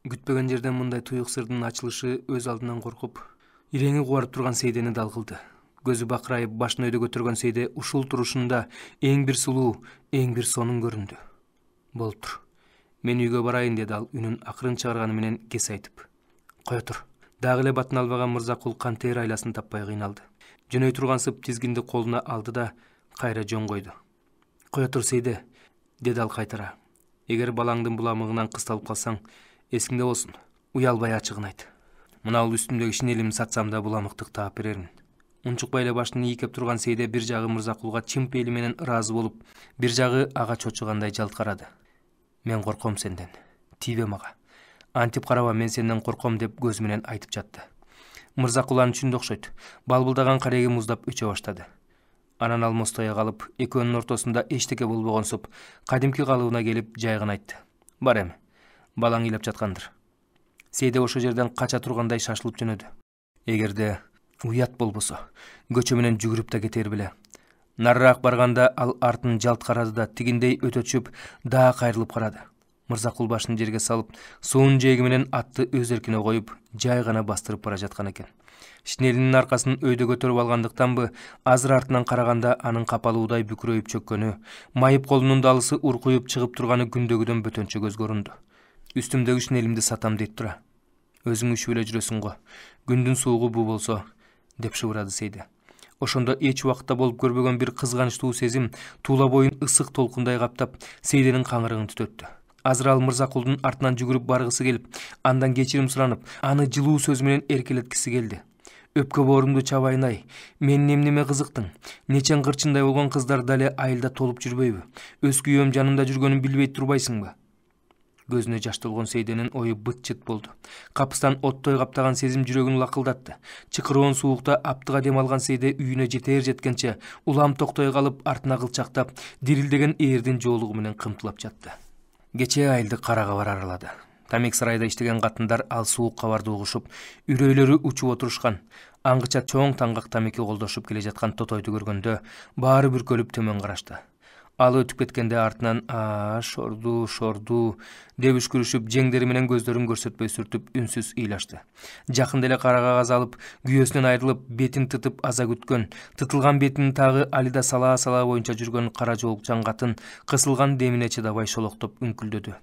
Күтпеген жерден мындай туюк сырдын ачылышы өз алдынан коркуп, иреңи кубарып турган Сейдени дал кылды. Көзү бакырайып, башын өйдө көтөргөн Сейде ушул турушунда эң бир сулуу, эң бир сонун көрүндү. Болуптур. Мен үйгө барайын деди ал үнүн акырын чыгарганы менен кес айтып. Кое тур. Дагы эле батын албаган Мырзакул кантер айласын таппай кыйналды. Жөнөй тургансып тизгинди колуна алды да кайра жөн койду. Кое тур Сейде, деди ал кайтара. Эгер балаңдын буламыгынан кысталып калсаң, эсиңде болсун, уялбай ачыгын айт. Мына ал үстүмдөгү шинелимди сатсам да буламыктык таап берермин. Унчукпай эле башын ийкеп турган Сейде бир жагы Мырзакулга чын пейили менен ыраазы болуп, бир жагы ага чочугандай жалт карады. Мен корком сенден. Тийбе мага. Антип караба, мен сенден корком деп көзү менен айтып жатты. Мырзакул анын түшүндө окшойт. Балбылдаган кареги муздап өчө баштады. Анан ал мостоя калып, экөөнүн ортосунда эчтеке болбогонсуп, кадимки калыбына келип жайгын айтты. Бар эми. Балаң ыйлап жаткандыр. Сейде ошо жерден кача тургандай шашылып жөнөдү. Эгерде уят болбосо, көчө менен жүгүрүп да кетер беле. Нарыраак барганда ал артын жалт карады да тигиндей өтө түшүп, дагы кайрылып карады. Мырзакул башын жерге салып, суун жээги менен атты өз эркине коюп, жай гана бастырып бара жаткан экен. Шинелинин аркасын өйдө көтөрүп алгандыктанбы, азыр артынан караганда анын капалуудай бүкүрөйүп чөккөнү, майып колунун далысы уркуюп чыгып турганы күндөгүдөн бөтөнчө көзгө көрүндү. Үстүмдөгү шинелимди сатам дейт тура. Өзүң үшүп эле жүрөсүң го. Күндүн суугу бу болсо, деп шыбырады Сейде. Ошондо эч убакытта болуп көрбөгөн бир кызганычтуу сезим туула боюн ысык толкундай каптап, Сейденин каңырыгын түтөттү. Азыр ал Мырзакулдун артынан жүгүрүп баргысы келип, андан кечирим суранып, аны жылуу сөз менен эркелеткиси келди. Өпкө боорумду чабайын-ай, мен эмнеме кызыктың? Нечен кырчындай болгон кыздар дале айылда толуп жүрбөйбү? Өз күйөөм жанымда жүргөнүн билбей турбайсыңбы? Көзүнө жаш толгон Сейденин ою быт-чыт болду. Капыстан оттой каптаган сезим жүрөгүн лакылдатты. Чыкыроон суукта аптыга дем алган Сейде үйүнө жетер жеткенче улам токтой калып, артына кылчактап, дирилдеген ээрдин жоолугу менен кымтылап жатты. Кечээ айылды кара кабар аралады. Тамек сарайда иштеген катындар ал суук кабарды угушуп, үрөйлөрү учуп отурушкан. Аңгыча чоң таңгак тамеки колдошуп келе жаткан Тотойду көргөндө баары бүркөлүп төмөн карашты. Ал өтүп кеткенде артынан шорду деп үшкүрүшүп, жеңдери менен көздөрүн көрсөтпөй сүртүп, үнсүз ыйлашты. Жакында эле кара кагаз алып, күйөөсүнөн айрылып, бетин тытып аза күткөн, тытылган бетинин тагы алида салаа боюнча жүргөн кара жоолукчан катын кысылган демине чыдабай шолоктоп үңкүлдөдү.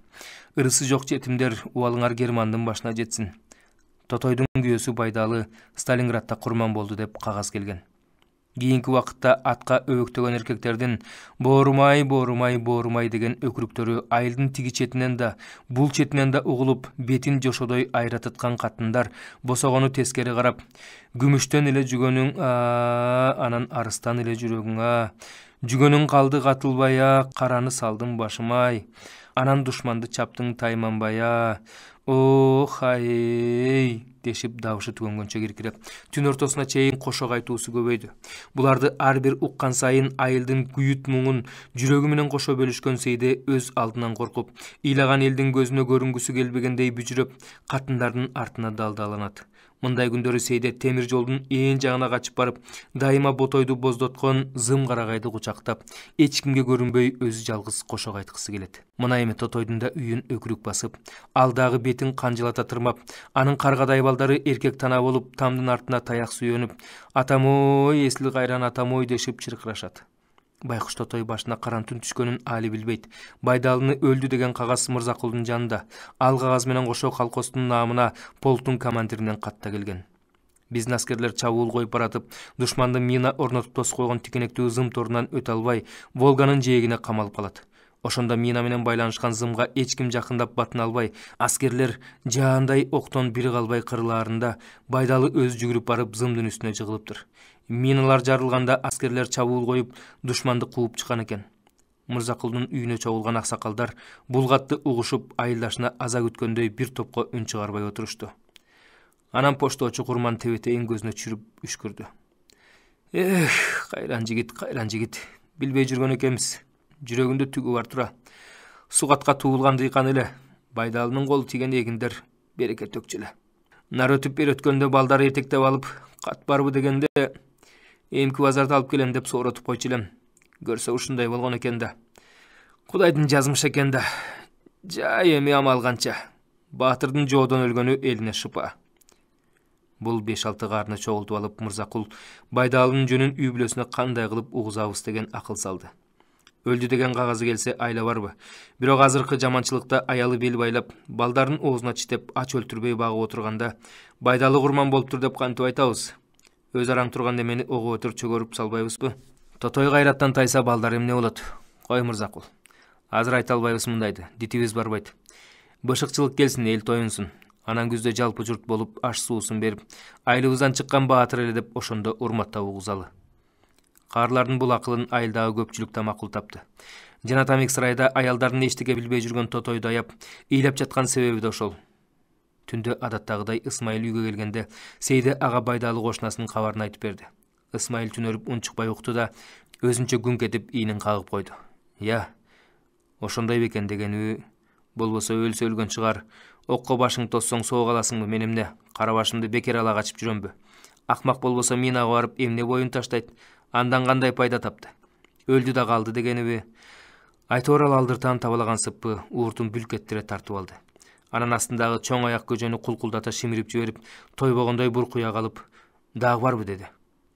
Ырысы жок жетимдер, убалыңар Германдын башына жетсин. Тотойдун күйөөсү Байдалы Сталинградда курман болду деп кагаз келген. Кийинки убакытта атка өбөктөгөн эркектердин боорумай деген өкүрүктөрү айылдын тиги четинен да, бул четинен да угулуп, бетин жошодой айратыткан катындар босогону тескери карап, күмүштөн эле жүгөнүң анан арыстан эле жүрөгүң жүгөнүң калды катылбай караны салдым башымай, анан душманды чаптың тайманбай ох ай дешип дабышы түгөнгөнчө киркиреп, түн ортосуна чейин кошок айтуусу көбөйдү. Буларды ар бир уккан сайын айылдын күйүт муңун жүрөгү менен кошо бөлүшкөн Сейде өз алдынан коркуп, ыйлаган элдин көзүнө көрүнгүсү келбегендей бүжүрөп, катындардын артына далдаланат. Мындай күндөрү Сейде темир жолдун ээн жагына качып барып, дайыма ботойду боздоткон зым карагайды кучактап, эч кимге көрүнбөй өзү жалгыз кошок айткысы келет. Мына эми Тотойдун да үйүн өкүрүк басып, ал дагы бетин канжылата тырмап, анын каргадай балдары эркек тана болуп, тамдын артына таяк сүйөнүп, атам-ой, эсли кайран атам-ой дешип чыркырашат. Байкуш Тотой башына карантүн түшкөнүн али билбейт. Байдалыны өлдү деген кагаз Мырзакулдун жанында. Ал кагаз менен кошо колхоздун наамына полктун командиринен катта келген. Биздин аскерлер чабуул коюп баратып, душмандын мина орнотуп тосуп койгон тикенектүү зым торунан өтө албай, Волганын жээгине камалып калат. Ошондо мина менен байланышкан зымга эч ким жакындап батын албай, аскерлер жаандай октон бири калбай кырылаарында Байдалы өзү жүгүрүп барып зымдын үстүнө жыгылыптыр. Миналар жарылганда аскерлер чабуул коюп, душманды кууп чыккан экен. Мырзакулдун үйүнө чогулган аксакалдар булгатты угушуп, айылдашына аза күткөндөй бир топко үн чыгарбай отурушту. Анан поштоочу курман тебетейин көзүнө түшүрүп үшкүрдү. Кайран жигит, билбей жүргөн экенбиз. Жүрөгүндө түгү бар тура. Сугатка туулган дыйкан эле. Байдалынын колу тиген эгиндер береке төкчү эле. Нар өтүп бер өткөндө балдар этектеп алып, кат барбы дегенде, эмки базарда алып келем деп сооротуп койчу элем. Көрсө ушундай болгон экен да. Кудайдын жазмышы экен да. Жай эми амал канча. Батырдын жоодон өлгөнү элине шыпа. Бул 5-6 карыны чогултуп алып Мырзакул Байдалынын жөнүн үй бүлөсүнө кандай кылып угузабыз деген акыл салды. Өлдү деген кагазы келсе айла барбы. Бирок азыркы жаманчылыкта аялы бел байлап, балдарын оозуна читеп ач өлтүрбөй багып отурганда Байдалы курман болуптур деп кантип айтабыз? Өз араң турган эмени ого өтөр чөгөрүп салбайбызбы? Тотой кайраттан тайса балдар эмне болот? Кой Мырзакул. Азыр айта албайбыз мындайды. Дитибиз барбайт. Бышыкчылык келсин, эл тоюнсун. Анан күздө жалпы журт болуп, аш суусун берип, айлыбыздан чыккан баатыр эле деп ошондо урматтап угузалы. Карлардын бул акылын айылдагы көпчүлүк да макул тапты. Жана Тамик сарайда аялдардын эчтеке билбей жүргөн Тотойду аяп, ыйлап жаткан себеби да ошол. Түндө адаттагыдай Ысмайыл үйгө келгенде Сейде ага Байдалы кошунасынын кабарын айтып берди. Ысмайыл түнөрүп унчукпай укту да өзүнчө күңк этип ийинин кагып койду. Я, ошондой бекен дегенби? Болбосо өлсө өлгөн чыгар. Окко башың тоссоң соого аласыңбы? Мен эмне? Кара башымды бекер ала качып жүрөмбү? Акмак болбосо минага барып эмне боюн таштайт? Андан кандай пайда тапты? Өлдү да калды дегениби? Айтор ал алдыртан табалаган сыппы ууртун бүлк эттире тартып алды. Анан астындагы чоң аяк көжөнү кулкулдата шимирип жиберип, тойбогондой буркуя калып, дагы барбы деди.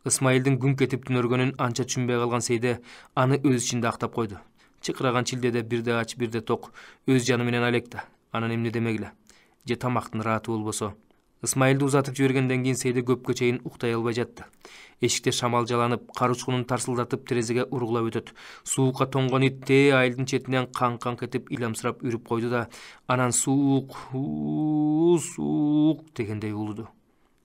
Ысмайылдын күңк этип түнөргөнүн анча түшүнбөй калган Сейде аны өз ичинде актап койду. Чыкыраган чилдеде бирде ач, бирде ток, өз жаны менен алекта. Анан эмне демегиле? Же тамактын рааты болбосо? Ысмайылды узатып жибергенден кийин Сейде көпкө чейин уктай албай жатты. Эшикте шамал жаланып, кар учкунун тарсылдатып терезеге ургулап өтөт. Суукка тоңгон ит тээ айылдын четинен канк-канк этип иламсырап үрүп койду да, анан суук, суук дегендей улуду.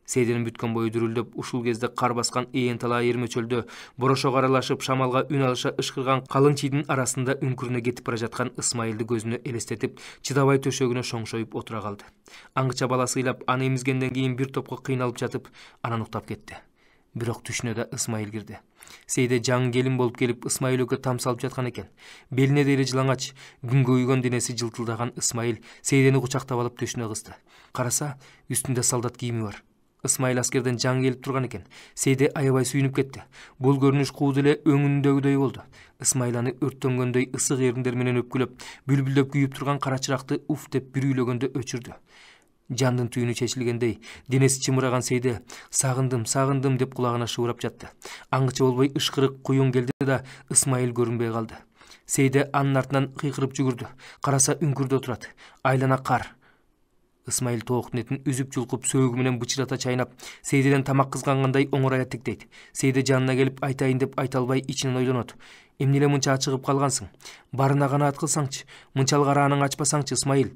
Сейденин бүткөн бою дүрүлдөп, ушул кезде кар баскан ээн талаа эрме чөлдө борошого аралашып шамалга үн алыша ышкырган калың чийдин арасында үңкүрүнө кетип бара жаткан Ысмайылды көзүнө элестетип, чыдабай төшөгүнө шоңшоюп отура калды. Аңгыча баласы ыйлап, аны эмизгенден кийин бир топко кыйналып жатып, анан уктап кетти. Бирок түшүнө да Ысмайыл кирди. Сейде жаңы келин болуп келип Ысмайыл экөө там салып жаткан экен. Белине дейли жылаңач, күнгө үйгөн денеси жылтылдаган Ысмайыл Сейдени кучактап алып төшүнө кысты. Караса, үстүндө солдат кийими бар. Ысмайыл аскерден жаңы келип турган экен. Сейде аябай сүйүнүп кетти. Бул көрүнүш кууд эле өңүндөгүдөй болду. Ысмайыл аны өрттөнгөндөй ысык эриндер менен өпкүлөп, бүлбүлдөп күйүп турган кара чыракты уф деп бир үйлөгөндө өчүрдү. Жандын түйүнү чечилгендей, денеси чымыраган Сейде сагындым, сагындым деп кулагына шыбырап жатты. Аңгыча болбой ышкырык куюң келди да Ысмайыл көрүнбөй калды. Сейде анын артынан кыйкырып жүгүрдү. Караса үңкүрдө турат. Айлана кар. Ысмайыл тооктун этин үзүп жулкуп сөөгү менен бычырата чайнап, Сейдеден тамак кызгангандай оңорая тиктейт. Сейде жанына келип айтайын деп айта албай ичинен ойлонот. Эмне эле мынча ачыгып калгансың? Барына канаат кылсаңчы, мынчалык арааныңы ачпасаңчы, Ысмайыл.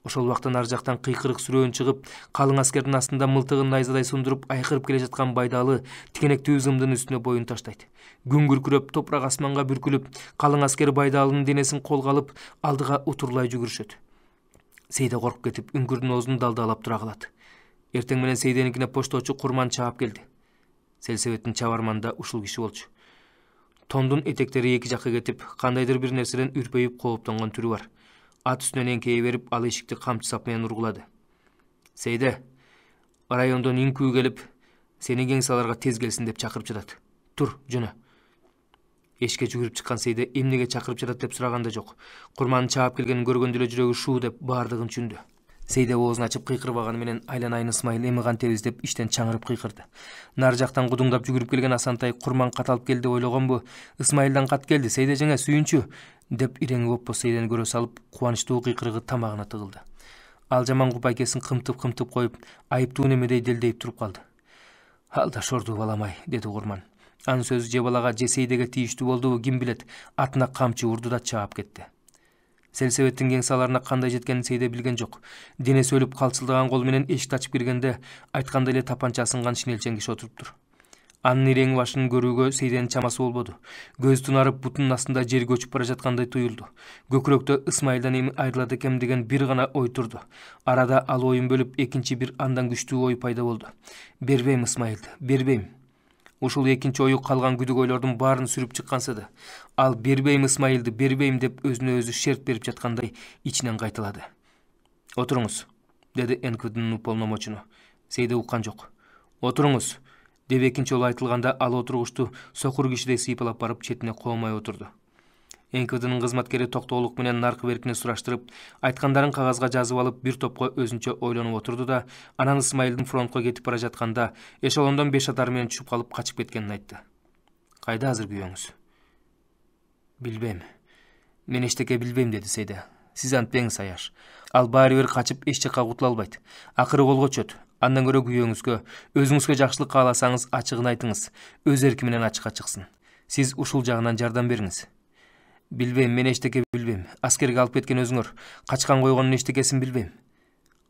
Ошол убакта ар жактан кыйкырык сүрөөн чыгып, калың аскердин астында мылтыгын найзадай сундуруп айкырып келе жаткан Байдалы тикенектүү зымдын үстүнө боюн таштайт. Күн күркүрөп, топурак асманга бүркүлүп, калың аскер Байдалынын денесин колго алып, алдыга утурлай жүгүрүшөт. Сейде коркуп кетип, үңкүрдүн оозун далдаалап тура калат. Эртең менен Сейденикине пошточу Курман чаап келди. Селсебеттин чабарманында ушул киши болчу. Тондун этектери эки жакка кетип, кандайдыр бир нерседен үрпөйүп кооптонгон түрү бар. Ат үстүнөн эңкейе берип, ал эшикти камчы сап менен ургулады. Сейде, райондон үңкүү келип, сени кең саларга тез келсин деп чакырып жатат. Тур, жөнө. Эшикке жүгүрүп чыккан Сейде эмнеге чакырып жатат деп сураган да жок. Курманын чаап келгенин көргөндө эле жүрөгү шуу деп баардыгын түшүндү. Сейде оозун ачып кыйкырбаганы менен айланайын Ысмайыл эми кантебиз деп иштен чаңырып кыйкырды. Нар жактан гудуңдап жүгүрүп келген Асантай Курман кат алып келди деп ойлогонбу? Ысмайылдан кат келди, Сейде жеңе сүйүнчү деп ирең оппо Сейдени көрө салып, кубанычтуу кыйкырыгы тамагына тыгылды. Ал жаман купайкесин кымтып коюп, айыптуу немедей делдейип туруп калды. Ал да шордуу балам-ай, деди Курман. Анын сөзү же балага же Сейдеге тийиштүү болдубу, ким билет. Атына камчы урду да чаап кетти. Селсебеттин кең саларына кандай жеткенин Сейде билген жок. Денеси өлүп калчылдаган кол менен эшикти ачып киргенде, айткандай эле тапанча асынган шинелчен киши отуруптур. Анын ирең башын көрүүгө Сейденин чамасы болбоду. Көз тунарып, бутунун астында жер көчүп бара жаткандай туюлду. Көкүрөктө Ысмайылдан эми айрылат экем деген бир гана ой турду. Арада ал оюн бөлүп экинчи бир андан күчтүү ой пайда болду. Бербейм Ысмайылды, бербейм. Ушул экинчи ою калган күдүк ойлордун баарын сүрүп чыкканса да, ал бербейм Ысмайылды, бербейм деп өзүнө өзү шерт берип жаткандай ичинен кайталады. Отуруңуз, деди НКВДнын уполномочуну. Сейде уккан жок. Отуруңуз, деп экинчи жолу айтылганда ал отургучту сокур кишидей сыйпалап барып четине коомай отурду. НКВДнын кызматкери токтоолук менен наркы беркине сураштырып, айткандарын кагазга жазып алып, бир топко өзүнчө ойлонуп отурду да, анан Исмайылдын фронтко кетип бара жатканда эшелондон 5 атар менен түшүп калып качып кеткенин айтты. Кайда азыр күйөөңүз? Билбейм. Мен эчтеке билбейм, деди Сейде. Сиз антпеңиз, Аяш. Ал баары бир качып эч жакка кутула албайт. Акыры колго түшөт. Андан көрө күйөөңүзгө, өзүңүзгө жакшылык кааласаңыз, ачыгын айтыңыз. Өз эрки менен ачыкка чыксын. Сиз ушул жагынан жардам бериңиз. Билбейм, мен эчтеке билбейм. Аскерге алып кеткен өзүңөр. Качкан койгондун эчтекесин билбейм.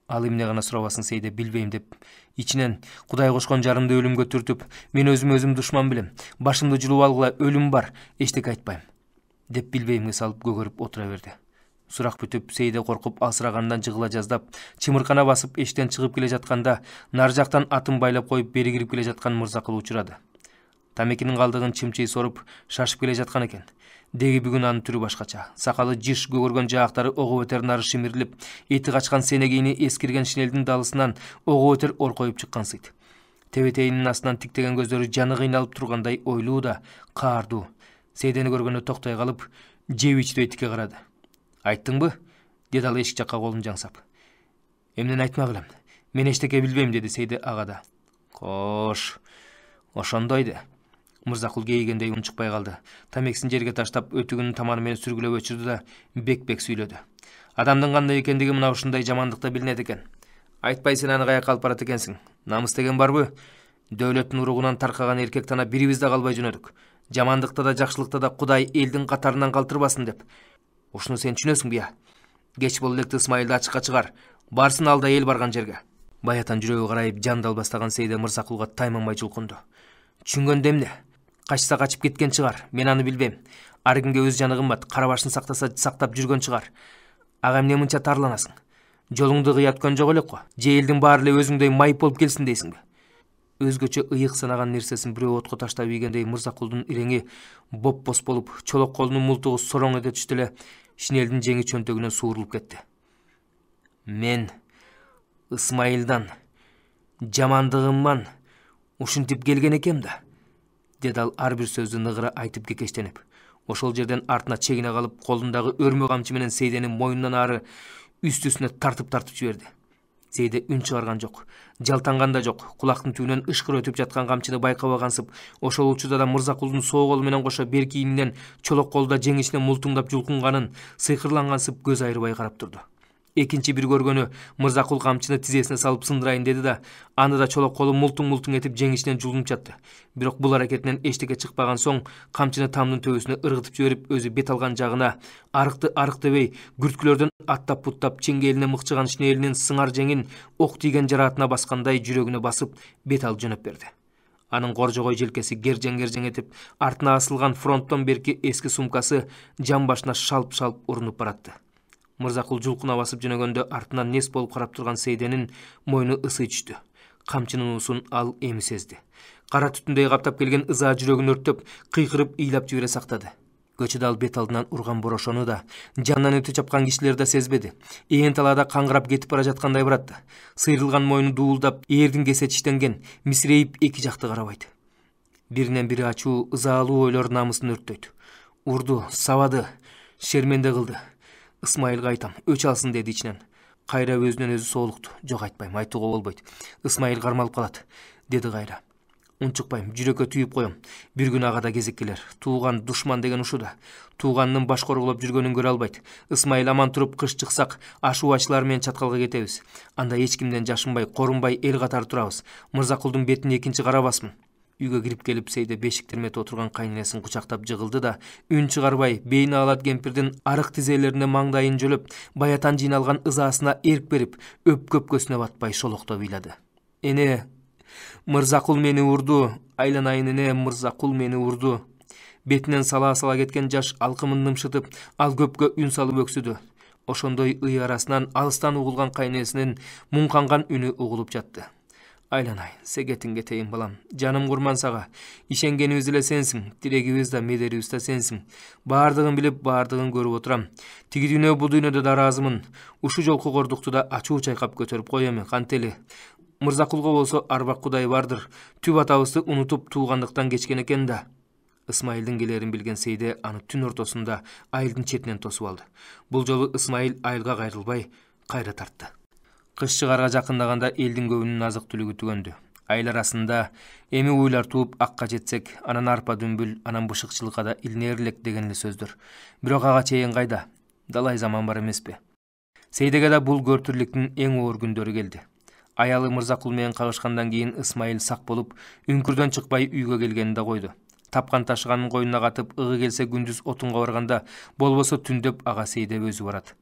Ал эмне гана сурабасын Сейде, билбейм деп. Ичинен Кудай кошкон жарымды өлүмгө түртүп, мен өзүм душман билем. Башымды жулуп алгыла, өлүм бар. Эчтеке айтпайм. Деп билбеймге салып көгөрүп отура берди. Сурак бүтүп, Сейде коркуп алсырагандан жыгыла жаздап, чымыркана басып эштен чыгып келе жатканда, нар жактан атын байлап коюп бери кирип келе жаткан Мырзакул учурады. Тамекинин калдыгын чымчый соруп, шашып келе жаткан экен. Деги бүгүн анын түрү башкача. Сакалы жыш көгөргөн жаактары ого өтер нары шимирилип, эти качкан сенегейини эскирген шинелдин далысынан ого өтер оркоюп чыккансыйт. Тебетейинин астынан тиктеген көздөрү жаны кыйналып тургандай ойлуу да, каардуу. Сейдени көргөндө токтой калып, жеп ичтей тике карады. Айттыңбы? Деди ал эшик жакка колун жаңсап. Эмнени айтмак элем? Мен эчтеке билбейм, деди Сейде агада. Кош, ошондойду. Мырзакул кейигендей унчукпай калды. Тамексин жерге таштап, өтүгүнүн таманы менен сүргүлөп өчүрдү да бек-бек сүйлөдү. Адамдын кандай экендиги мына ушундай жамандыкта билинет экен. Айтпай сен аны каяка алып барат экенсиң. Намыс деген барбы? Дөөлөттүн уругунан таркаган эркек тана бирибиз да калбай жөнөдүк. Жамандыкта да жакшылыкта да Кудай элдин катарынан калтырбасын деп. Ушуну сен түшүнөсүңбү я? Кеч боло электе Исмайылды ачыкка чыгар. Барсын алда эл барган жерге. Баятан жүрөгү карайып жан далбастаган Сейде Мырзакулга тайманбай жулкунду. Түшүнгөндө эмне? Качса качып кеткен чыгар. Мен аны билбейм. Ар кимге өз жаны кымбат. Кара башын сактаса сактап жүргөн чыгар. Ага эмне мынча тарланасың? Жолуңду кыяткөн жок элек го. Же элдин баары эле өзүңдөй майып болуп келсин дейсиңби? Өзгөчө ыйык санаган нерсесин бирөө отко таштап ийгендей Мырзакулдун иреңи боп-боз болуп, чолок колунун мултугу сороң эте түштү эле шинелдин жеңи чөнтөгүнөн суурулуп кетти. Мен Исмайылдан жамандыгыман ушинтип келген экем да, деди ал ар бир сөздү ныгыра айтып кекештенип. Ошол жерден артына чегине калып, колундагы өрмө камчы менен Сейденин мойнунан ары үстүсүнө тартып жиберди. Сейде үн чыгарган жок, жалтанган да жок. Кулактын түбүнөн ышкыр өтүп жаткан камчыны байкабагансып, ошол учурда да Мырзакулдун сол колу менен кошо бер кийиминен чолок колда жеңишине мултуңдап жулкунганын, сыйкырлангансып көз айрыбай карап турду. Экинчи бир көргөнү Мырзакул камчыны тизесине салып сындырайын деди да, аны да чолок колу мултуң этип жеңишинен жулунуп жатты. Бирок бул аракетинен эчтеке чыкпаган соң, камчыны тамдын төбөсүнө ыргытып жиберип, өзү бет алган жагына арык дебей, күрткүлөрдөн аттап-буттап чеңгелине мыкчыган шинелинин сыңар жеңин ок тийген жараатына баскандай жүрөгүнө басып, бет алып жөнөп берди. Анын коржогой желкеси гержең этип, артына асылган фронттон берки эски сумкасы жан башына шалп урунуп баратты. Мырзакул жулкуна басып жөнөгөндө артынан нес болуп карап турган Сейденин мойну ысый түштү. Камчынын уусун ал эми сезди. Кара түтүндөй каптап келген ыза жүрөгүн өрттөп, кыйкырып ыйлап жибере сактады. Көчөдө ал бет алдынан урган борошону да, жанынан өтө чапкан кишилерди да сезбеди. Ээн талаада каңгырап кетип бара жаткандай баратты. Сыйрылган мойну дуулдап, эрдин кесе тиштенген, мисирейип эки жакты карабайт. Биринен бири ачуу, ызалуу ойлор намысын өрттөйт. Урду, сабады, шерменде кылды. Исмайылга айтам, өч алсын, деди ичинен. Кайра өзүнөн өзү соолукту. Жок, айтпайм, айтууга болбойт. Исмайыл кармалып калат, деди кайра. Унчукпайм, жүрөккө түйүп коем. Бир күн агада кезек келер. Тууган, душман деген ушу да. Тууганынын баш корголоп жүргөнүн көрө албайт. Исмайыл аман туруп кыш чыксак, ашуучулар менен чаткалга кетебиз. Анда эч кимден жашынбай, корунбай эл катары турабыз. Мырзакулдун бетине экинчи карабасмын. Үйгө кирип келип, Сейде бешик термете отурган кайненесин кучактап жыгылды да, үн чыгарбай, бейни алат кемпирдин арык тизелерине маңдайын жөлөп, баятан жыйналган ызаасына эрк берип, өпкөпкөсүнө батпай шолокто ыйлады. Эне, Мырзакул мени урду, айланайын эне, Мырзакул мени урду. Бетинен сала кеткен жаш алкымын нымшытып, ал көпкө үн салып өксүдү. Ошондой ый арасынан алыстан угулган кайненесинин муңканган үнү угулуп жатты. Айланайын, сегетиң кетейин балам, жаным курман сага. Ишенгенибиз эле сенсиң, тилегибиз да, медерибиз да сенсиң. Баардыгын билип, баардыгын көрүп отурам. Тиги дүйнө, бул дүйнөдө да ыраазымын. Ушу жолку кордукту да ачуу чайкап көтөрүп коем, кантели. Мырзакулга болсо арбак Кудай бардыр. Түп атабызды унутуп туугандыктан кечкен экен да. Ысмайылдын келерин билген Сейде аны түн ортосунда айылдын четинен тосуп алды. Бул жолу Ысмайыл айылга кайрылбай кайра тартты. Кыш чыгарга жакындаганда элдин көбүнүн азык түлүгү түгөндү. Айыл арасында эми уйлар тууп акка жетсек, анан арпа дүмбүл, анан бышыкчылыкка да илнээрлек деген эле сөздөр. Бирок ага чейин кайда? Далай заман бар эмеспи? Сейдеге да бул көртүрлүктүн эң оор күндөрү келди. Аялы Мырзакул менен кагышкандан кийин Ысмайыл сак болуп, үңкүрдөн чыкпай үйгө келгенин да койду. Тапкан ташыганын койнуна катып, ыгы келсе күндүз отунга барганда, болбосо түндөп ага Сейде өзү барат.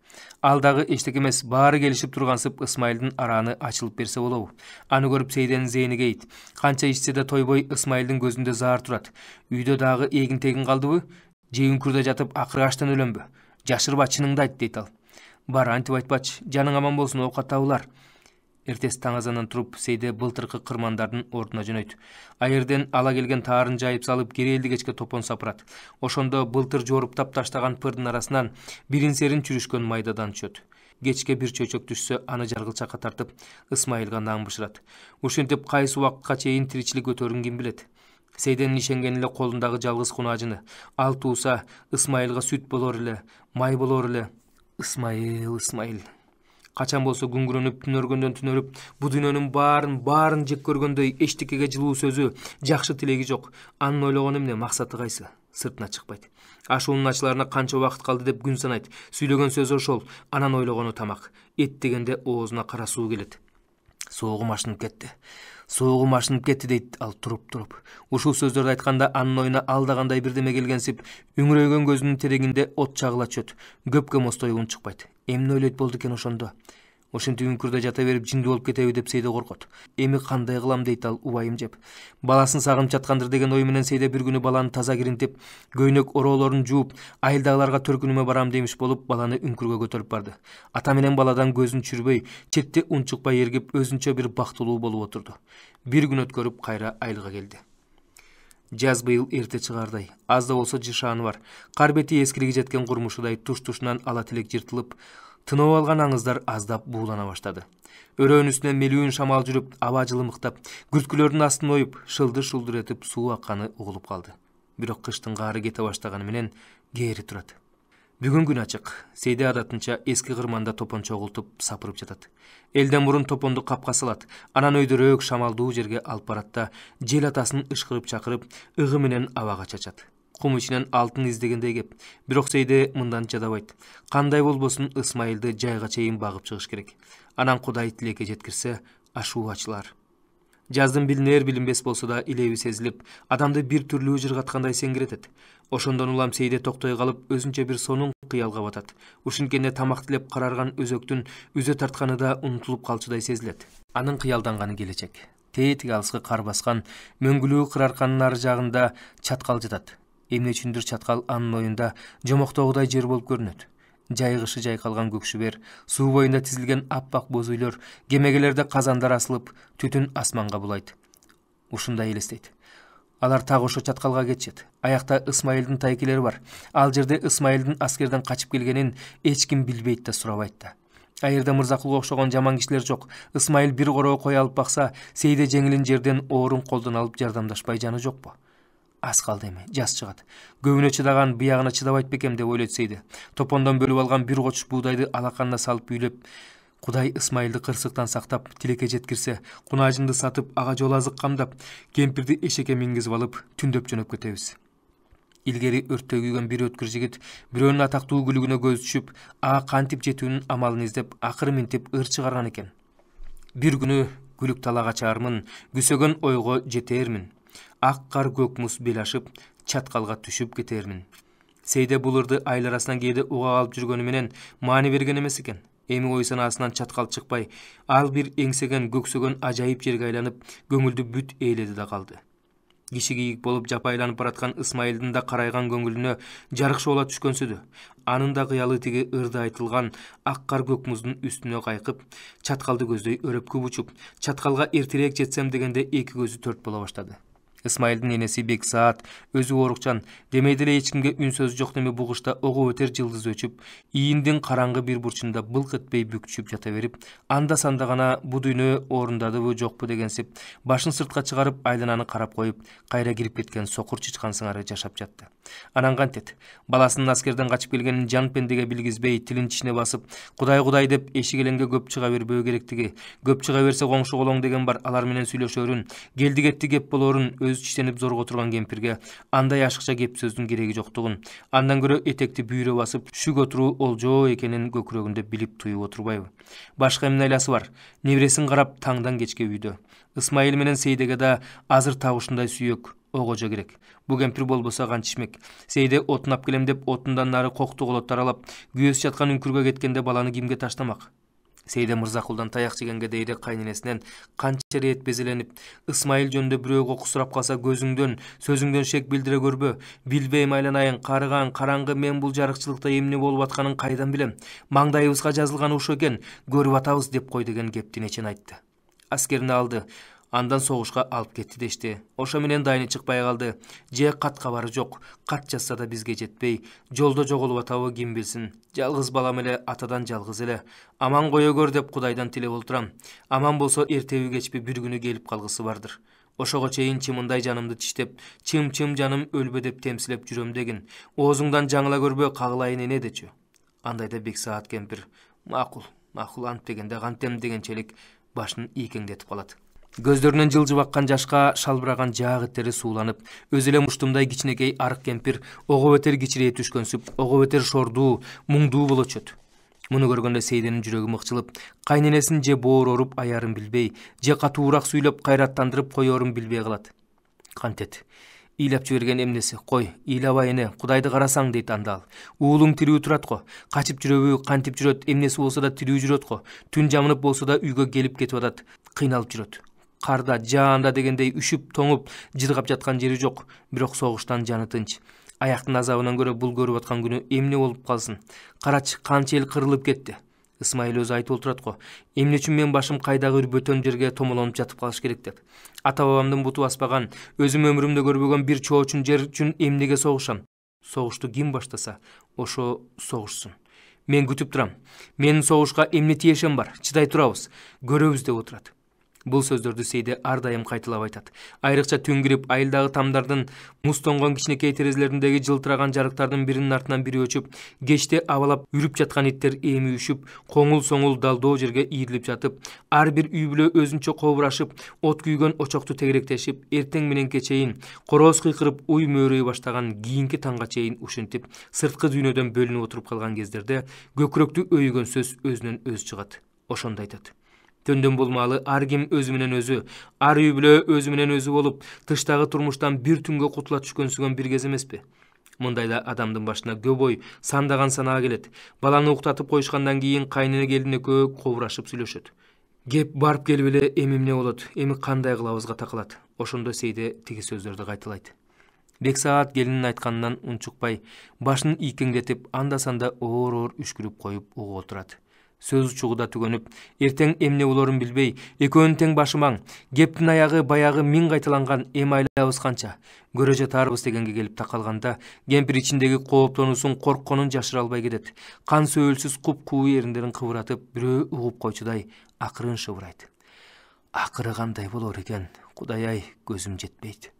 Ал дагы эчтеке эмес, баары келишип тургансып Ысмайылдын арааны ачылып берсе болобу. Аны көрүп Сейденин зээни кейит. Канча ичсе да тойбой Ысмайылдын көзүндө заар турат. Үйдө дагы эгин тегин калдыбы? Же үңкүрдө жатып акыры аштан өлөмбү? Жашырба, чыныңды айт, дейт ал. Бар, антип айтпачы, жаның аман болсун, оокат табылар. Эртеси таң азандан туруп Сейде былтыркы кырмандардын ордуна жөнөйт. Айырден ала келген таарын жайып салып, керелди кечке топон сапырат. Ошондо былтыр жоруп таштаган пырдын арасынан бирин-серин чүрүшкөн майдадан түшөт. Кечке бир чөйчөк түшсө, аны жаргылчакка тартып, Ысмайылга наң бышырат. Ушинтип кайсы убакытка чейин тиричилик өтөрүн ким билет. Сейденин ишенген эле колундагы жалгыз кунаажыны. Ал тууса, Ысмайылга сүт болор эле, май болор эле. Ысмайыл. Качан болсо күңгүрөнүп, түн өргөндөн бу дүйнөнүн баарын жек көргөндөй эчтекеге жылуу сөзү, жакшы тилеги жок. Анын ойлогону эмне, максаты кайсы? Сыртына чыкпайт. Ашуунун ачыларына канча убакыт калды деп күн санайт. Сүйлөгөн сөзү ошол, анан ойлогону тамак. Эт дегенде оозуна кара суу келет. Соогум ашынып кетти, дейт ал туруп. Ушул сөздөрдү айтканда анын оюна алдагандай бирдеме келгенсип, үңүрөйгөн көзүнүн тереңинде от чагыла түшөт. Көпкө мостой үн чыкпайт. Эмне ойлойт болду экен ошондо? Ошентип үңкүрдө жата берип жинди болуп кетеби деп Сейде коркот. Эми кандай кылам, дейт ал убайым жеп. Баласын сагынып жаткандыр деген ой менен Сейде бир күнү баланы таза киринтип, көйнөк ороолорун жууп, айылдагыларга төркүнүмө барам демиш болуп, баланы үңкүргө көтөрүп барды. Ата менен баладан көзүн чүрбөй, четте үн чыкпай эргип, өзүнчө бир бактылуу болуп отурду. Бир күн өткөрүп кайра айылга келди. Жаз быйыл эрте чыгардай, аз да болсо жышааны бар. Кар бети эскириги жеткен курмушудай туш-тушунан ала тилек жыртылып, тынып алган аңыздар аздап буулана баштады. Өрөөнүн үстүнөн мелүүн шамал жүрүп, аба жылымыктап, күрткүлөрдүн астын оюп, шылдыр-шулдыр этип суу акканы угулуп калды. Бирок кыштын каары кете баштаганы менен кээри турат. Бүгүн күн ачык. Сейде адатынча эски кырманда топон чогултуп сапырып жатат. Элден мурун топонду капка салат. Анан өйдөрөөк шамалдуу жерге алып барат да, жел атасын ышкырып чакырып, ыгы менен абага чачат. Кум ичинен алтын издегендей кеп. Бирок Сейде мындан чыдабайт. Кандай болбосун Ысмайылды жайга чейин багып чыгыш керек. Анан Кудай тилекке жеткирсе, ашуу ачылар. Жаздын билинер билинбес болсо да илеби сезилип, адамды бир түрлүү жыргаткандай сеңгиретет. Ошондон улам Сейде токтой калып, өзүнчө бир сонун кыялга батат. Ушинткенде тамак тилеп карарган өзөктүн үзө тартканы да унутулуп калчудай сезилет. Анын кыялданганы келечек. Тетиги алыскы кар баскан мөңгүлүү кырарканын ары жагында чаткал жатат. Эмне үчүндүр чаткал анын оюнда жомоктогудай жер болуп көрүнөт. Жайгышы жайкалган көкшүбер, суу боюнда тизилген аппак боз үйлөр, кемегелерде казандар асылып, түтүн асманга булайт. Ушундай элестейт. Алар так ошо чаткалга кетишет. Аякта Ысмайылдын тайкелери бар. Ал жерде Ысмайылдын аскерден качып келгенин эч ким билбейт да, сурабайт да. Айырда Мырзакулга окшогон жаман кишилер жок. Ысмайыл бир короо кой алып бакса, Сейде жеңилин жерден оорун колдон алып жардамдашпай жаны жокпу? Аз калды эми, жаз чыгат. Көбүнө чыдаган биягына чыдабайт бекем деп ойлойт Сейде. Топондон бөлүп алган бир кочуш буудайды алаканына салып үйлөп, Кудай Ысмайылды кырсыктан сактап, тилекке жеткирсе, кунаажынды сатып, ага жол азык камдап, кемпирди эшекке мингизип алып, түндөп жөнөп кетебиз. Илгери өрттө күйгөн бир өткүр жигит бирөөнүн атактуу күлүгүнө көзү түшүп, ага кантип жетүүнүн амалын издеп, акыры минтип ыр чыгарган экен. Бир күнү күлүк талага чаармын, күсөгөн ойго жетермин. Ак кар көк муз бел ашып, чаткалга түшүп кетермин. Сейде бул ырды айыл арасынан кээде уга алып жүргөнү менен маани берген эмес экен. Эми ой санаасынан чаткал чыкпай, ал бир эңсеген, көксөгөн ажайып жерге айланып, көңүлдү бүт ээледи да калды. Киши кийик болуп жапайланып бараткан Ысмайылдын да карайган көңүлүнө жарык шоола түшкөнсүдү. Анын да кыялы тиги ырда айтылган ак кар көк муздун үстүнө кайкып, чаткалды көздөй өрөпкү учуп, чаткалга эртерээк жетсем дегенде эки көзү төрт боло баштады. Ысмайылдын энеси Бексаат өзү оорукчан, демейде эле эч кимге үн сөз жок неме бугушта ого өтер жылдыз өчүп, ийиндин караңгы бир бурчунда былк этпей бүкчүп жата берип, анда санда гана бу дүйнө орундадыбы жокпу дегенсип, башын сыртка чыгарып айлананы карап коюп, кайра кирип кеткен сокур чычкан сыңары жашап жатты. Анан кантет, баласынын аскерден качып келгенин жан пендеге билгизбей, тилин тишине басып, Кудай деп эшик эленге көп чыга бербөө керектиги, көп чыга берсе коңшу колоң деген бар, алар менен сүйлөшөрүн, келди кетти кеп болорун өзү тиштенип зорго турган кемпирге андай ашыкча кеп сөздүн кереги жоктугун, андан көрө этекти бүйрө басып шүк отуруу олжоо экенин көкүрөгүндө билип туюп отурбайбы. Башка эмне айласы бар? Небересин карап таңдан кечке үйдө. Ысмайыл менен Сейдеге да азыр табышындай сүйөк, огожо керек. Бу кемпир болбосо кантишмек. Сейде отун ап келем деп отундан нары кокту колот таралап, күйөөсү жаткан үңкүргө кеткенде баланы кимге таштамак? Сейде Мырзакулдан таяк жегенге дейди кайненесинен канча рет безеленип, Ысмайыл жөнүндө бирөө кокку сурап калса көзүңдөн, сөзүңдөн шек билдире көрбө. Билбейм айланайын, карыган, караңгы, мен бул жарыкчылыкта эмне болуп атканын кайдан билем? Маңдайыбызга жазылган ушул экен, көрүп атабыз деп кой деген кепти нечен айтты. Аскерине алды. Андан согушка алып кетти дешти. Ошо менен дайыны чыкпай калды. Же кат кабары жок. Кат жазса да бизге жетпей. Жолдо жоголуп атабы ким билсин. Жалгыз балам эле, атадан жалгыз эле. Аман кое көр деп Кудайдан тилеп олтурам. Аман болсо эртеби кечпи бир күнү келип калгысы бардыр. Ошого чейин чымындай жанымды тиштеп, чым жаным өлбө деп темсилеп жүрөм дегин. Оозуңдан жаңыла көрбө, кагылайын эне дечү. Андайда Бексаат кемпир, макул, ант дегенде кантем дегенчелик башын ийкеңдетип калат. Көздөрүнөн жылжып аккан жашка шалбыраган жаак иттери сууланып, өзү эле муштумдай кичинекей арык кемпир ого бетер кичирейе түшкөнсүп, ого бетер шордуу, муңдуу болочут. Муну көргөндө Сейденин жүрөгү мыкчылып, кайненесин же боор оруп аярын билбей, же катуураак сүйлөп кайраттандырып коерун билбей калат. Кантет, ыйлап жиберген эмнеси? Кой, ыйлабай эне, Кудайды карасаң дейт анда ал. Уулуң тирүү турат го. Качып жүрөбү, кантип жүрөт, эмнеси болсо да тирүү жүрөт го. Түн жамынып болсо да үйгө келип кетип атат, кыйналып жүрөт. Карда, жаанда дегендей үшүп, тоңуп, жыргап жаткан жери жок, бирок согуштан жаны тынч. Аяктын азабынан көрө бул көрүп аткан күнү эмне болуп калсын? Карачы, канча эл кырылып кетти. Ысмайыл өзү айтып олтурат го. Эмне үчүн мен башым кайдагы бир бөтөн жерге томолонуп жатып калыш керек деп. Ата бабамдын буту баспаган, өзүм өмүрүмдө көрбөгөн бир чоочун жер үчүн эмнеге согушам? Согушту ким баштаса, ошо согушсун. Мен күтүп турам. Менин согушка эмне тиешем бар? Чыдай турабыз, көрөбүз деп отурат. Бул сөздөрдү Сейде ар дайым кайталап айтат. Айрыкча түн кирип, айылдагы тамдардын муз тоңгон кичинекей терезелериндеги жылтыраган жарыктардын биринин артынан бири өчүп, кечте абалап үрүп жаткан иттер эми үшүп, коңул-соңул далдоо жерге ийрилип жатып, ар бир үй бүлө өзүнчө кобурашып, от күйгөн очокту тегеректешип, эртең мененке чейин короз кыйкырып уй мөөрөй баштаган кийинки таңга чейин ушинтип, сырткы дүйнөдөн бөлүнүп отуруп калган кездерде көкүрөктү өйгөн сөз өзүнөн өзү чыгат. Ошондо айтат. Төндөн болмалы ар ким өзү менен өзү, ар үй бүлө өзү менен өзү болуп, тыштагы турмуштан бир түнгө кутула түшкөнсүгөн бир кез эмеспи? Мындайда адамдын башына көбөй сандаган санаа келет. Баланы уктатып коюшкандан кийин кайнене келин экөө кобурашып сүйлөшөт. Кеп барып келип эле эми эмне болот, эми кандай кылабызга такалат. Ошондо Сейде тиги сөздөрдү кайталайт. Бексаат келинин айтканынан унчукпай, башын ийкеңдетип, анда санда оор үшкүрүп коюп угуп отурат. Сөз учугуда түгөнүп, эртең эмне болорун билбей, экөөнүн тең башымаң, кептин аягы баягы миң кайталанган эм айлабыз канча, көрө жатарбыз дегенге келип такалганда, кемпир ичиндеги кооптонуусун, коркконун жашыра албай кетет. Кан сөөлсүз куп-куу эриндерин кыбыратып, бирөө угуп койчудай акырын шыбырайт. Акыры кандай болор экен, Кудай-ай, көзүм жетпейт.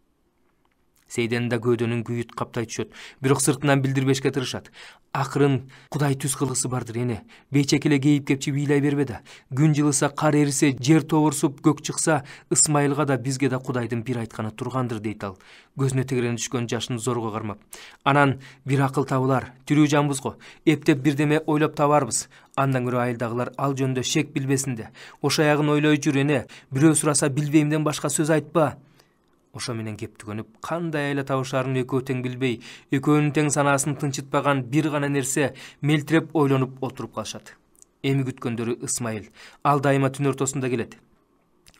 Сейденин да көөдөнүн күйүт каптай түшөт, бирок сыртынан билдирбешке тырышат. Акырын Кудай түз кылгысы бардыр эне. Бейчек эле кейип кепчи бийлай бербе да. Күн жылыса, кар эрисе, жер тобурсуп, көк чыкса, Ысмайылга да бизге да Кудайдын бир айтканы тургандыр дейт ал. Көзүнө тегерене түшкөн жашын зорго кармап. Анан бир акыл табылар, тирүү жанбыз го. Эптеп бирдеме ойлоп табарбыз. Андан көрө айылдагылар ал жөндө шек билбесин де. Ошо аягын ойлой жүр эне. Бирөө сураса билбеймден башка сөз айтпа. Ошо менен кеп түгөнүп, кандай айла табышаарын экөө тең билбей, экөөнүн тең санаасын тынчытпаган бир гана нерсе мелтиреп ойлонуп отуруп калышат. Эми күткөндөрү Ысмайыл. Ал дайыма түн ортосунда келет.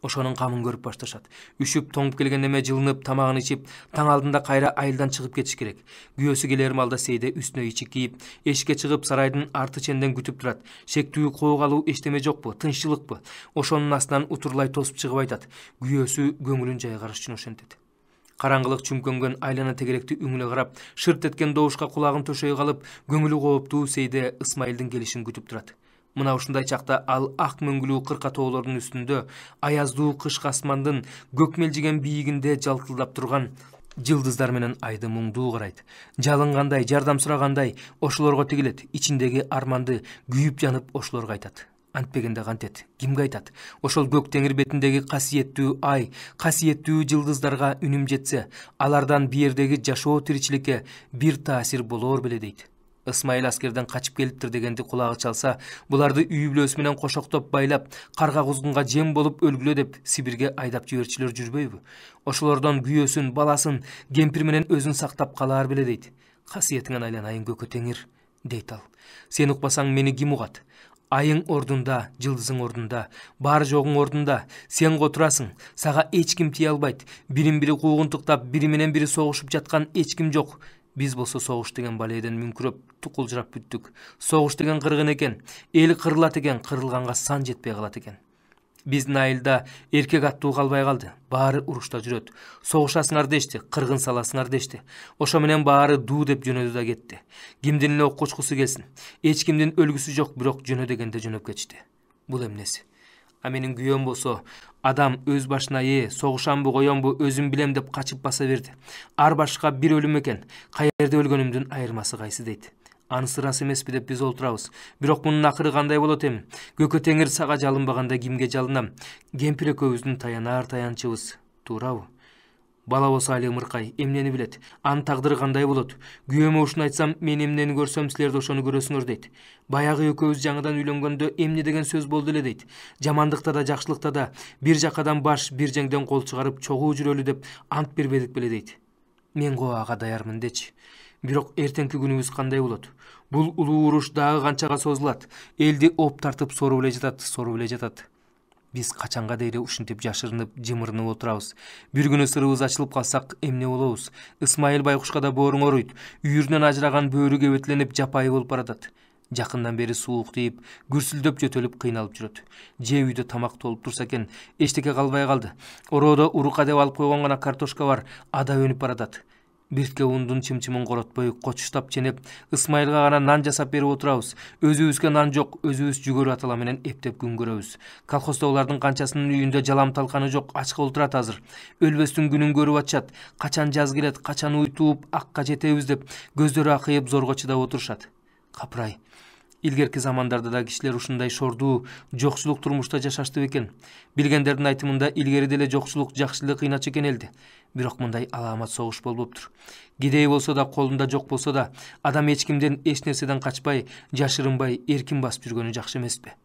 Ошонун камын көрүп башташат. Үшүп, тоңуп келген неме жылынып, тамагын ичип, таң алдында кайра айылдан чыгып кетиш керек. Күйөөсү келер малда Сейде үстүнө ичик кийип, эшикке чыгып сарайдын арты ченден күтүп турат. Шектүү коогалуу эчтеме жокпу, тынччылыкпы? Ошонун астынан утурлай тосуп чыгып айтат. Күйөөсү көңүлүн жайгарыш үчүн ошентет. Караңгылык чүмкөнгөн айлана тегеректи үңүлө карап, шырт эткен добушка кулагын төшөй калып, көңүлү кооптуу Сейде Ысмайылдын келишин күтүп турат. Мына ушундай чакта ал ак мөңгүлүү кырка тоолордун үстүндө, аяздуу кышкы асмандын көк мелжиген бийигинде жалтылдап турган жылдыздар менен айды муңдуу карайт. Жалынгандай, жардам сурагандай ошолорго тигилет, ичиндеги арманды күйүп жанып ошолорго айтат. Антпегенде кантет, кимге айтат? Ошол көк теңир бетиндеги касиеттүү ай, касиеттүү жылдыздарга үнүм жетсе, алардан биердеги жашоо тиричиликке бир таасир болоор беле дейт. Ысмайыл аскерден качып келиптир дегенди кулагы чалса, буларды үй бүлөсү менен кошоктоп байлап, карга кузгунга жем болуп өлгүлө деп Сибирге айдап жиберчилер жүрбөйбү? Ошолордон күйөөсүн, баласын, кемпир менен өзүн сактап калаар беле дейт. Касиетиңен айланайын көкө теңир, дейт ал. Сен укпасаң мени ким угат? Айың ордунда, жылдызың ордунда, бар жогуң ордунда, сен которасың, сага эч ким тие албайт, бирин бири куугунтуктап, бири менен бири согушуп жаткан эч ким жок. Биз болсо согуш деген баледен мүңкүрөп, тукулжурап бүттүк. Согуш деген кыргын экен, эл кырылат экен, кырылганга сан жетпей калат экен. Биздин айылда эркек аттуу калбай калды, баары урушта жүрөт. Согушасыңар дешти, кыргын саласыңар дешти. Ошо менен баары дуу деп жөнөдү да кетти. Кимдин эле окучкусу келсин. Эч кимдин өлгүсү жок, бирок жөнө дегенде жөнөп кетишти. Бул эмнеси? А менин күйөөм болсо, адам өз башына согушамбы коёмбу өзүм билем деп качып баса берди. Ар башка бир өлүм экен, каерде өлгөнүмдүн айырмасы кайсы дейт. Анысы рас эмеспи деп биз олтурабыз. Бирок мунун акыры кандай болот эми? Көкө теңир сага жалынбаганда кимге жалынам? Кемпир экөөбүздүн таянаар таянчыбыз, туурабы? Бала болсо али ымыркай, эмнени билет? Анын тагдыры кандай болот? Күйөөмө ушуну айтсам, мен эмнени көрсөм, силер да ошону көрөсүңөр дейт. Баягы экөөбүз жаңыдан үйлөнгөндө эмне деген сөз болду эле дейт. Жамандыкта да, жакшылыкта да бир жакадан баш, бир жеңден кол чыгарып чогуу жүрөлү деп ант бербедик беле дейт. Мен кобага даярмын дечи. Бирок эртеңки күнүбүз кандай болот? Бул улуу уруш дагы канчага созулат? Элди оп тартып соруп эле жатат. Биз качанга дейре ушинтип жашырынып, жымырынып отурабыз. Бир күнү сырыбыз ачылып калсак эмне болобуз? Ысмайыл байкушка да бооруң оруйт. Үйүрүнөн ажыраган бөөрү кебетленип жапайы болуп баратат. Жакындан бери суук тийип, күрсүлдөп жөтөлүп кыйналып жүрөт. Же үйдө тамак толуп турса экен, эчтеке калбай калды. Ороодо урука деп алып койгон гана картошка бар, ада өнүп баратат. Биртке ундун чымчымын коротпой, кочуштап ченеп, Ысмайылга гана нан жасап берип отурабыз. Өзүбүзгө нан жок, өзүбүз жүгөрү атала менен эптеп күн көрөбүз. Колхоздогулардын канчасынын үйүндө жалам талканы жок, ачка олтурат азыр. Өлбөстүн күнүн көрүп атышат. Качан жаз келет, качан уй тууп акка жетебиз деп көздөрү акыйып зорго чыдап отурушат. Капырай. Илгерки замандарда да кишилер ушундай шордуу, жокчулук турмушта жашашты бекен. Билгендердин айтымында илгери деле жокчулук жакшы эле кыйначу экен элди. Бирок мындай алаамат согуш болбоптур. Кедей болсо да, колунда жок болсо да, адам эч кимден, эч нерседен качпай, жашырынбай, эркин басып жүргөнү жакшы эмеспи?